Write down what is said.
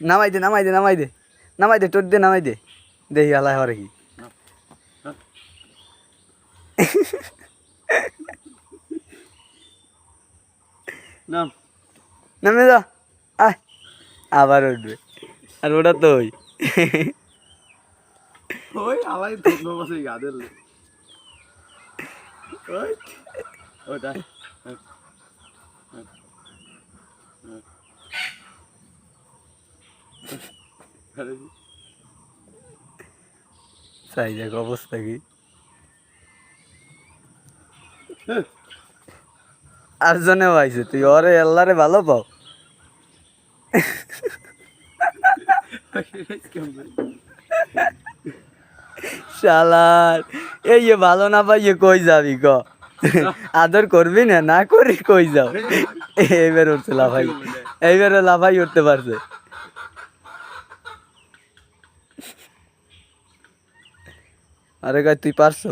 নামাই দে নামাই দে নামাই দে নামাই দে টোট দে নামাই দে দেখি আলাই হরে কি নাম নামে যা আয় আবার উঠবে আর ওটা তো ওই ওই আলাই ধন্য বসে গাদের ওই ওটা চাই দেখ অবস্থা কি আর জনেও আইছে তুই ওরে আল্লাহরে ভালো পাও শালার এই ভালো না পাইয়ে কই যাবি ক আদর করবি না না করি কই যাও এইবার উঠছে লাফাই এইবারে লাফাই উঠতে পারছে আরে কয় তুই পারছো